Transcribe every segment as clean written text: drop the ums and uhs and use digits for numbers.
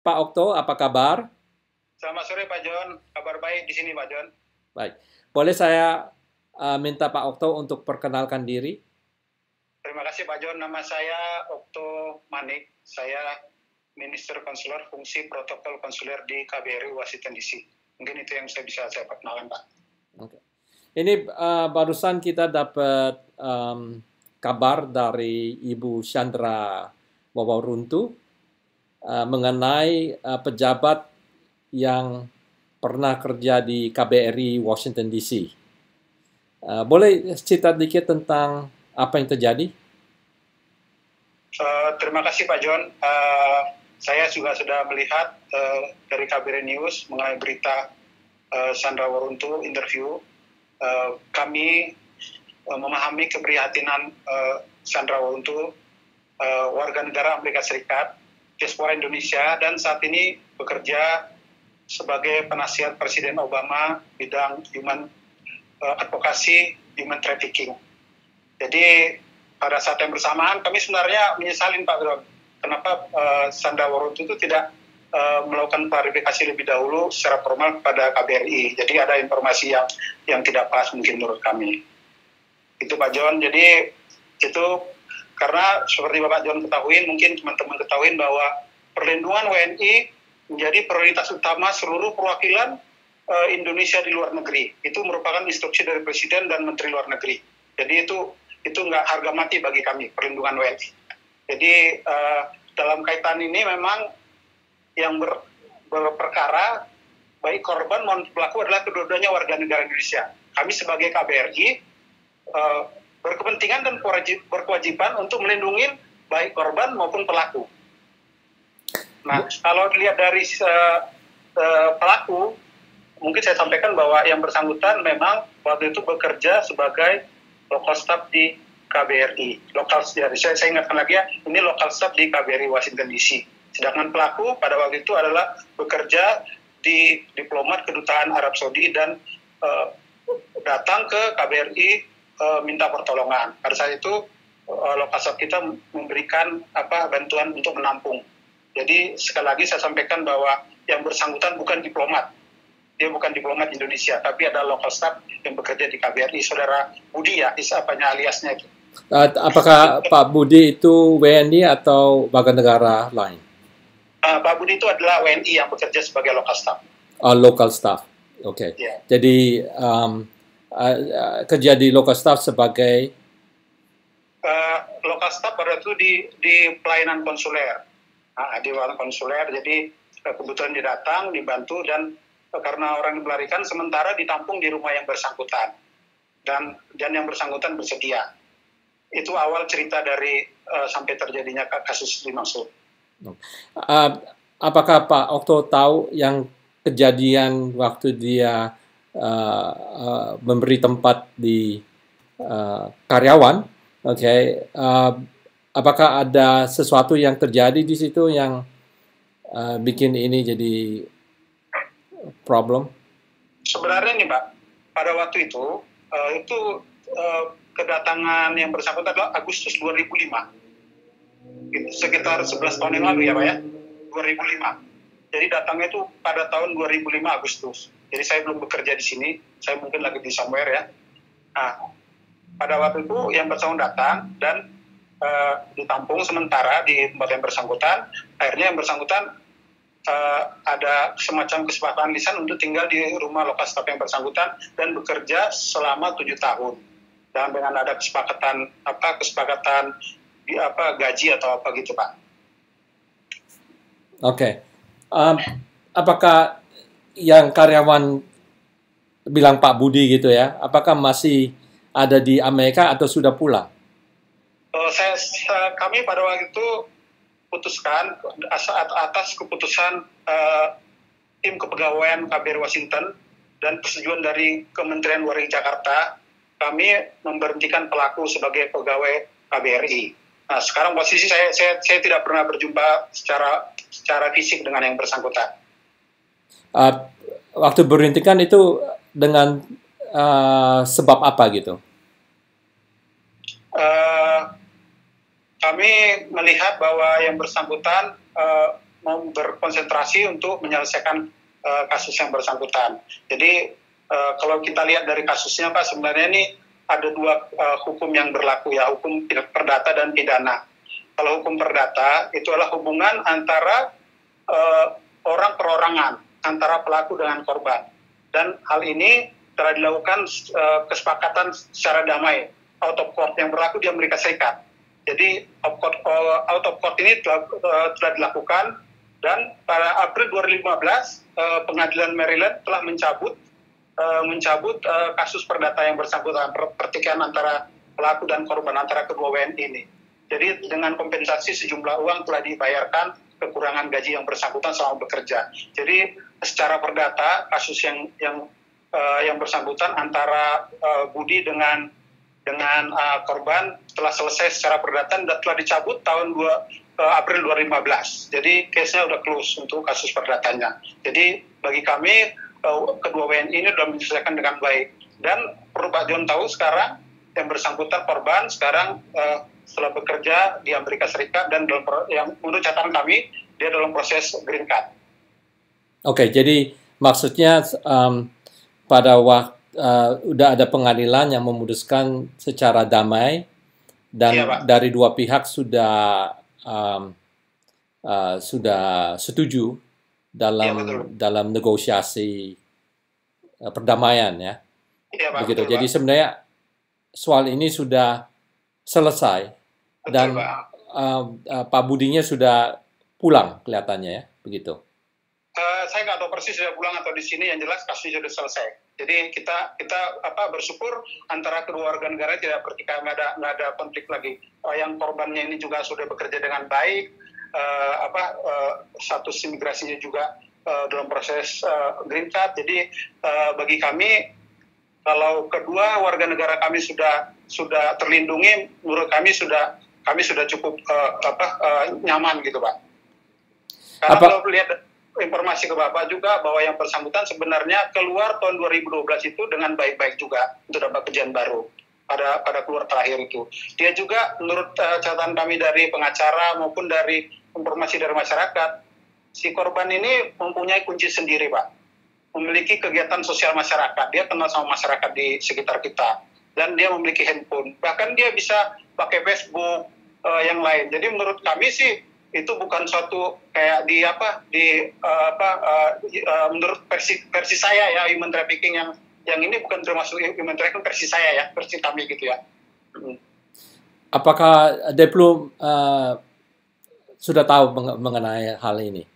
Pak Okto, apa kabar? Selamat sore Pak John, kabar baik di sini Pak John. Baik. Boleh saya minta Pak Okto untuk perkenalkan diri? Terima kasih Pak John, nama saya Okto Manik. Saya Minister Konsuler Fungsi Protokol Konsuler di KBRI Washington DC. Mungkin itu yang saya perkenalkan Pak. Oke. Ini barusan kita dapat kabar dari Ibu Chandra Wawaruntu mengenai pejabat yang pernah kerja di KBRI Washington DC. Boleh cerita dikit tentang apa yang terjadi? Terima kasih Pak John. Saya juga sudah melihat dari KBRI News mengenai berita Chandra Wawaruntu interview. Kami memahami keprihatinan Chandra Wawaruntu, warga negara Amerika Serikat, diaspora Indonesia, dan saat ini bekerja sebagai penasihat Presiden Obama bidang advokasi human trafficking. Jadi pada saat yang bersamaan kami sebenarnya menyesalin Pak Bro, kenapa Chandra Wawaruntu itu tidak melakukan klarifikasi lebih dahulu secara formal kepada KBRI. Jadi ada informasi yang tidak pas mungkin menurut kami. Itu Pak John. Jadi itu karena seperti Bapak John ketahui, mungkin teman-teman ketahui bahwa perlindungan WNI menjadi prioritas utama seluruh perwakilan Indonesia di luar negeri. Itu merupakan instruksi dari Presiden dan Menteri Luar Negeri. Jadi itu nggak harga mati bagi kami, perlindungan WNI. Jadi dalam kaitan ini memang yang berperkara baik korban maupun pelaku adalah kedua-duanya warga negara Indonesia. Kami sebagai KBRI berkepentingan dan berkewajiban untuk melindungi baik korban maupun pelaku. Nah, kalau dilihat dari pelaku, mungkin saya sampaikan bahwa yang bersangkutan memang waktu itu bekerja sebagai local staff di KBRI. Saya ingatkan lagi ya, ini local staff di KBRI Washington DC. Sedangkan pelaku pada waktu itu adalah bekerja di diplomat kedutaan Arab Saudi dan datang ke KBRI minta pertolongan. Pada saat itu local staff kita memberikan bantuan untuk menampung. Jadi sekali lagi saya sampaikan bahwa yang bersangkutan bukan diplomat. Dia bukan diplomat Indonesia, tapi ada local staff yang bekerja di KBRI. Saudara Budi ya, aliasnya itu. Apakah Pak Budi itu WNI atau warga negara lain? Pak Budi itu adalah WNI yang bekerja sebagai local staff. Local staff, oke. Okay. Yeah. Jadi kerja di local staff sebagai local staff pada itu di pelayanan konsuler. Di pelayanan konsuler, jadi kebetulan dia datang, dibantu, dan karena orang melarikan sementara ditampung di rumah yang bersangkutan. Dan yang bersangkutan bersedia. Itu awal cerita dari sampai terjadinya kasus dimaksud. Apakah Pak Okto tahu yang kejadian waktu dia memberi tempat di karyawan? Okay. Apakah ada sesuatu yang terjadi di situ yang bikin ini jadi problem? Sebenarnya nih Pak, pada waktu itu kedatangan yang bersangkutan adalah Agustus 2005. Sekitar 11 tahun yang lalu ya Pak ya, 2005. Jadi datangnya itu pada tahun 2005 Agustus. Jadi saya belum bekerja di sini, saya mungkin lagi di somewhere ya. Nah, pada waktu itu yang bersangkutan datang dan ditampung sementara di tempat yang bersangkutan. Akhirnya yang bersangkutan ada semacam kesepakatan lisan untuk tinggal di rumah lokal staf yang bersangkutan dan bekerja selama 7 tahun. Dan dengan ada kesepakatan gaji atau apa gitu Pak. Oke. Apakah yang karyawan bilang Pak Budi gitu ya, apakah masih ada di Amerika atau sudah pulang? Kami pada waktu itu putuskan atas keputusan tim kepegawaian KBRI Washington dan persetujuan dari Kementerian Luar Negeri Jakarta, kami memberhentikan pelaku sebagai pegawai KBRI. Nah, sekarang posisi saya tidak pernah berjumpa secara fisik dengan yang bersangkutan. Waktu berhentikan itu dengan sebab apa gitu? Kami melihat bahwa yang bersangkutan mau berkonsentrasi untuk menyelesaikan kasus yang bersangkutan. Jadi kalau kita lihat dari kasusnya Pak, sebenarnya ini ada dua hukum yang berlaku ya, hukum perdata dan pidana. Kalau hukum perdata itu adalah hubungan antara orang perorangan, antara pelaku dengan korban. Dan hal ini telah dilakukan kesepakatan secara damai, out of court yang berlaku di Amerika Serikat. Jadi out of court ini telah dilakukan, dan pada April 2015 pengadilan Maryland telah mencabut kasus perdata yang bersangkutan, pertikaian antara pelaku dan korban antara kedua WNI ini. Jadi dengan kompensasi sejumlah uang telah dibayarkan kekurangan gaji yang bersangkutan selama bekerja. Jadi secara perdata kasus yang bersangkutan antara Budi dengan korban telah selesai secara perdata dan telah dicabut tahun April 2015. Jadi case-nya udah close untuk kasus perdatanya. Jadi bagi kami kedua WNI ini sudah menyelesaikan dengan baik. Dan perlu Pak John tahu sekarang yang bersangkutan korban sekarang setelah bekerja di Amerika Serikat dan yang menurut catatan kami dia dalam proses green card. Oke, jadi maksudnya pada waktu udah ada pengadilan yang memutuskan secara damai dan iya, dari dua pihak sudah setuju dalam negosiasi perdamaian ya. Iya, Pak, begitu. Betul, jadi Pak, sebenarnya soal ini sudah selesai. Betul, dan Pak Budinya sudah pulang kelihatannya ya, begitu. Saya nggak tahu persis sudah pulang atau di sini, yang jelas kasusnya sudah selesai. Jadi kita bersyukur antara kedua warga negara tidak bertikai, nggak ada konflik lagi. Yang korbannya ini juga sudah bekerja dengan baik, status imigrasinya juga dalam proses green card. Jadi bagi kami kalau kedua warga negara kami sudah terlindungi, menurut kami sudah cukup nyaman gitu Pak. Karena kalau lihat informasi ke Bapak juga bahwa yang bersangkutan sebenarnya keluar tahun 2012 itu dengan baik-baik juga untuk dapat pekerjaan baru pada keluar terakhir itu. Dia juga menurut catatan kami dari pengacara maupun dari informasi dari masyarakat, si korban ini mempunyai kunci sendiri Pak, memiliki kegiatan sosial masyarakat, dia kenal sama masyarakat di sekitar kita, dan dia memiliki handphone, bahkan dia bisa pakai Facebook yang lain. Jadi menurut kami sih itu bukan suatu kayak menurut versi saya ya, human trafficking yang ini bukan termasuk human trafficking versi saya ya, versi kami gitu ya. Apakah Deplu sudah tahu mengenai hal ini?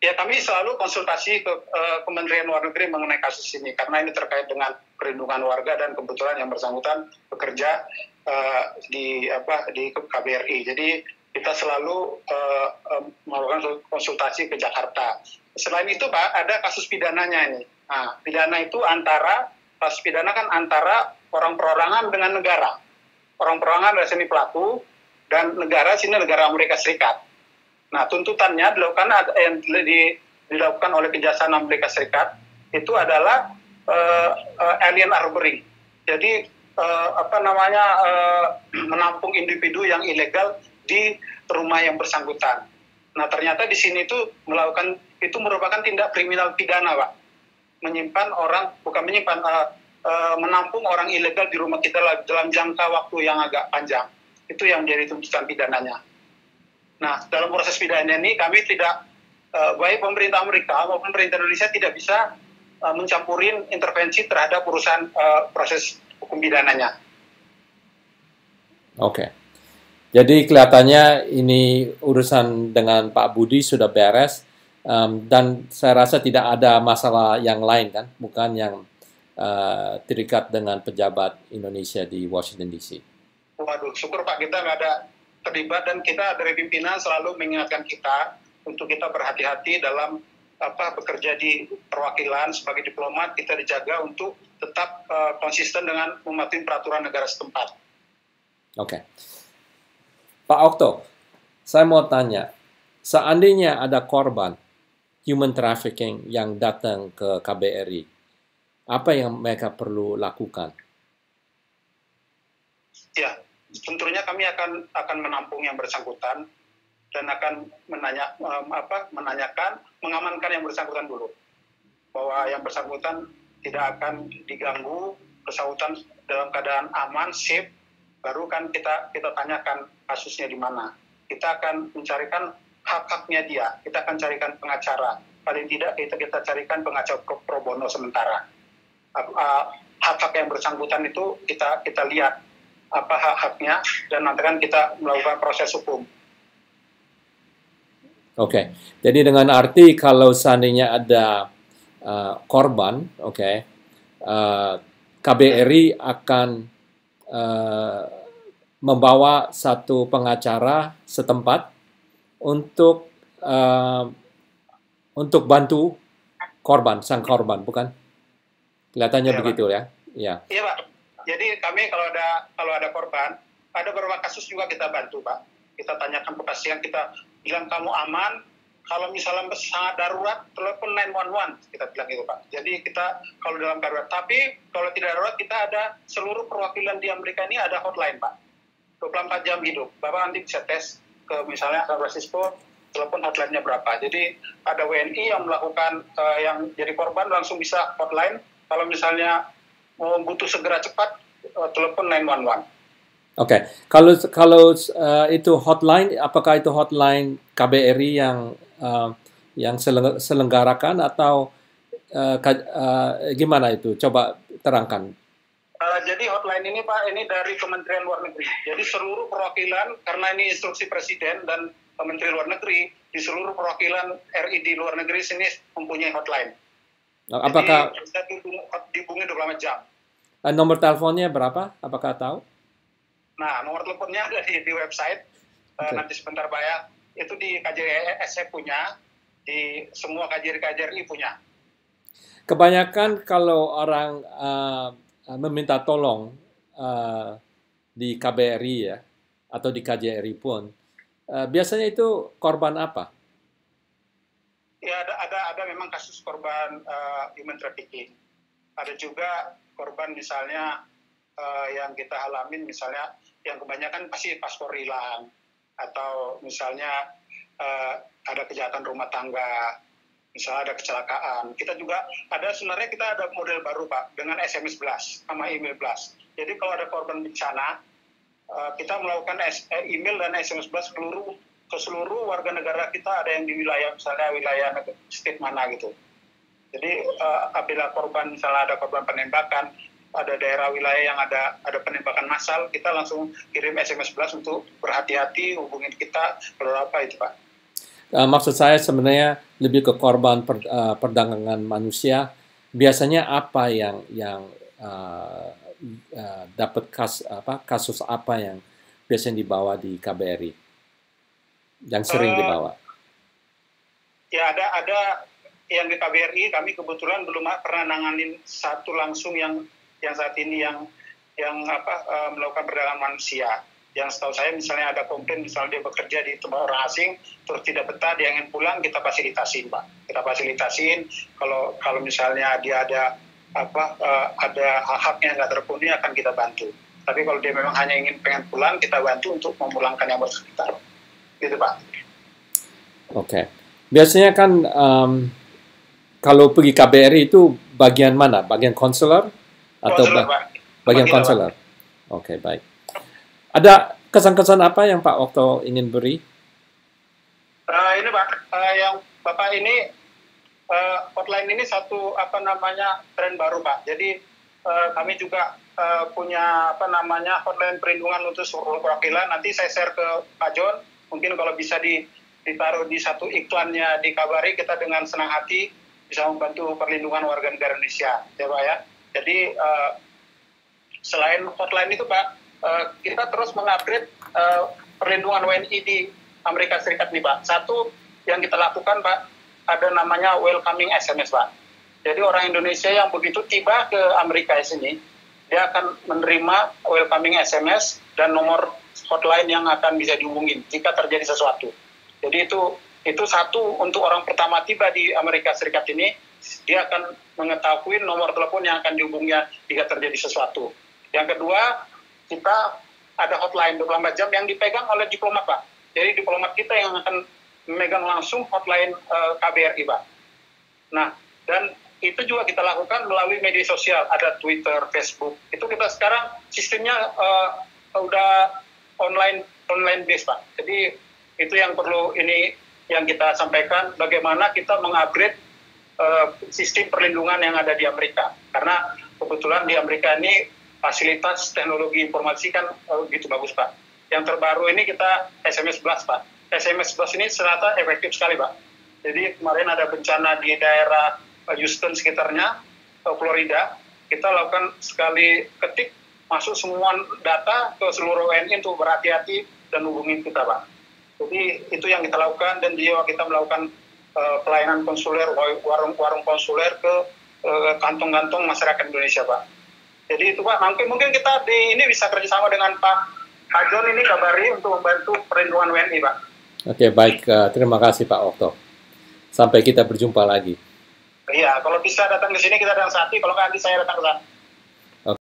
Ya, kami selalu konsultasi ke Kementerian Luar Negeri mengenai kasus ini karena ini terkait dengan perlindungan warga dan kebetulan yang bersangkutan bekerja di KBRI. Jadi kita selalu melakukan konsultasi ke Jakarta. Selain itu Pak, ada kasus pidananya ini. Nah, pidana itu kasus pidana kan antara orang perorangan dengan negara. Orang perorangan adalah sini pelaku dan negara sini negara Amerika Serikat. Nah, tuntutannya dilakukan oleh Kejaksaan Amerika Serikat itu adalah alien harboring. Jadi menampung individu yang ilegal di rumah yang bersangkutan. Nah, ternyata di sini itu merupakan tindak kriminal pidana, Pak. Menampung orang ilegal di rumah kita dalam jangka waktu yang agak panjang. Itu yang menjadi tuntutan pidananya. Nah, dalam proses pidana ini kami tidak, baik pemerintah Amerika maupun pemerintah Indonesia tidak bisa mencampurin intervensi terhadap urusan proses hukum pidananya. Oke. Jadi kelihatannya ini urusan dengan Pak Budi sudah beres, dan saya rasa tidak ada masalah yang lain kan, bukan yang terikat dengan pejabat Indonesia di Washington DC. Waduh, syukur Pak, kita nggak ada terlibat, dan kita dari pimpinan selalu mengingatkan kita untuk kita berhati-hati dalam bekerja di perwakilan sebagai diplomat. Kita dijaga untuk tetap konsisten dengan mematuhi peraturan negara setempat. Oke. Pak Okto, saya mau tanya, seandainya ada korban human trafficking yang datang ke KBRI, apa yang mereka perlu lakukan? Ya, tentunya kami akan menampung yang bersangkutan dan akan menanyakan, mengamankan yang bersangkutan dulu, bahwa yang bersangkutan tidak akan diganggu, bersangkutan dalam keadaan aman, safe, baru kan kita tanyakan kasusnya di mana. Kita akan mencarikan hak-haknya dia, kita akan carikan pengacara, paling tidak kita carikan pengacara pro bono sementara. Hak-hak yang bersangkutan itu kita lihat apa hak-haknya, dan nanti kan kita melakukan proses hukum. Oke, jadi dengan arti kalau seandainya ada korban, KBRI akan membawa satu pengacara setempat untuk bantu sang korban, bukan? Kelihatannya begitu Pak. Ya. Iya Pak. Jadi kami kalau ada korban, ada beberapa kasus juga kita bantu Pak. Kita tanyakan kepastian, kita bilang kamu aman. Kalau misalnya sangat darurat, telepon 911, kita bilang gitu Pak. Jadi kita kalau dalam darurat, tapi kalau tidak darurat kita ada seluruh perwakilan di Amerika ini ada hotline Pak. 24 jam hidup. Bapak nanti bisa tes ke misalnya San Francisco, telepon hotline-nya berapa. Jadi ada WNI yang melakukan yang jadi korban langsung bisa hotline. Kalau misalnya mau butuh segera cepat, telepon 911. Oke, kalau itu hotline, apakah itu hotline KBRI yang selenggarakan atau gimana itu? Coba terangkan. Jadi hotline ini Pak, ini dari Kementerian Luar Negeri. Jadi seluruh perwakilan, karena ini instruksi Presiden dan Kementerian Luar Negeri, di seluruh perwakilan RI di luar negeri sini mempunyai hotline. Apakah jadi bisa dihubungi 24 jam. Nomor teleponnya berapa? Apakah tahu? Nah, nomor teleponnya ada di website. Nanti sebentar Pak ya. Itu di KJRI punya, di semua KJRI punya. Kebanyakan kalau orang meminta tolong di KBRI ya, atau di KJRI pun, biasanya itu korban apa? Ya ada memang kasus korban human trafficking. Ada juga korban misalnya yang kita alamin, misalnya yang kebanyakan pasti paspor hilang, atau misalnya ada kejahatan rumah tangga, misalnya ada kecelakaan. Kita juga sebenarnya kita ada model baru Pak, dengan SMS blast sama email blast. Jadi kalau ada korban bencana, kita melakukan email dan SMS blast ke seluruh warga negara kita, ada yang di wilayah, misalnya wilayah state mana gitu. Jadi apabila korban, misalnya ada korban penembakan, ada daerah wilayah yang ada penembakan massal, kita langsung kirim SMS blast untuk berhati-hati, hubungin kita, kalau apa itu Pak. Maksud saya sebenarnya lebih ke korban perdagangan manusia. Biasanya apa yang dapat kasus apa yang biasanya dibawa di KBRI? Yang sering dibawa? Ya ada yang di KBRI, kami kebetulan belum pernah nanganin satu langsung yang saat ini yang melakukan perdagangan manusia. Yang setahu saya misalnya ada komplain, misalnya dia bekerja di tempat orang asing, terus tidak betah, dia ingin pulang, kita fasilitasin Pak. Kita fasilitasin, kalau misalnya dia ada hak-haknya nggak terpenuhi, akan kita bantu. Tapi kalau dia memang hanya pengen pulang, kita bantu untuk memulangkan yang bersangkutan. Gitu Pak. Oke. Biasanya kan kalau pergi KBRI itu bagian mana? Bagian konselor? Atau bagian konselor? Oke, baik. Ada kesan-kesan apa yang Pak Okto ingin beri? Ini Pak, yang Bapak ini hotline ini satu tren baru Pak. Jadi kami juga punya hotline perlindungan untuk seluruh perwakilan. Nanti saya share ke Pak John. Mungkin kalau bisa ditaruh di satu iklannya di KBRI, kita dengan senang hati bisa membantu perlindungan warga negara Indonesia, ya Pak ya. Jadi selain hotline itu Pak, kita terus mengupgrade perlindungan WNI di Amerika Serikat nih Pak. Satu yang kita lakukan Pak, ada namanya welcoming SMS Pak. Jadi orang Indonesia yang begitu tiba ke Amerika sini, dia akan menerima welcoming SMS dan nomor hotline yang akan bisa dihubungin jika terjadi sesuatu. Jadi itu satu, untuk orang pertama tiba di Amerika Serikat ini, dia akan mengetahui nomor telepon yang akan dihubungnya jika terjadi sesuatu. Yang kedua, kita ada hotline 24 jam yang dipegang oleh diplomat Pak. Jadi diplomat kita yang akan memegang langsung hotline KBRI, Pak. Nah, dan itu juga kita lakukan melalui media sosial, ada Twitter, Facebook. Itu kita sekarang sistemnya udah online based, Pak. Jadi itu yang perlu ini yang kita sampaikan, bagaimana kita mengupgrade sistem perlindungan yang ada di Amerika. Karena kebetulan di Amerika ini fasilitas teknologi informasi kan begitu bagus, Pak. Yang terbaru ini kita SMS Blast, Pak. SMS Blast ini ternyata efektif sekali, Pak. Jadi kemarin ada bencana di daerah Houston sekitarnya, Florida, kita lakukan sekali ketik, masuk semua data ke seluruh WNI untuk berhati-hati dan hubungin kita, Pak. Jadi itu yang kita lakukan, dan juga kita melakukan pelayanan konsuler, warung-warung konsuler ke kantong-kantong masyarakat Indonesia, Pak. Jadi itu, Pak, nanti mungkin kita di ini bisa kerjasama dengan Pak Hajon ini kabari untuk membantu perlindungan WNI, Pak. Oke, baik. Terima kasih Pak Okto. Sampai kita berjumpa lagi. Iya, kalau bisa datang ke sini kita datang Sati, kalau nggak nanti saya datang ke sana.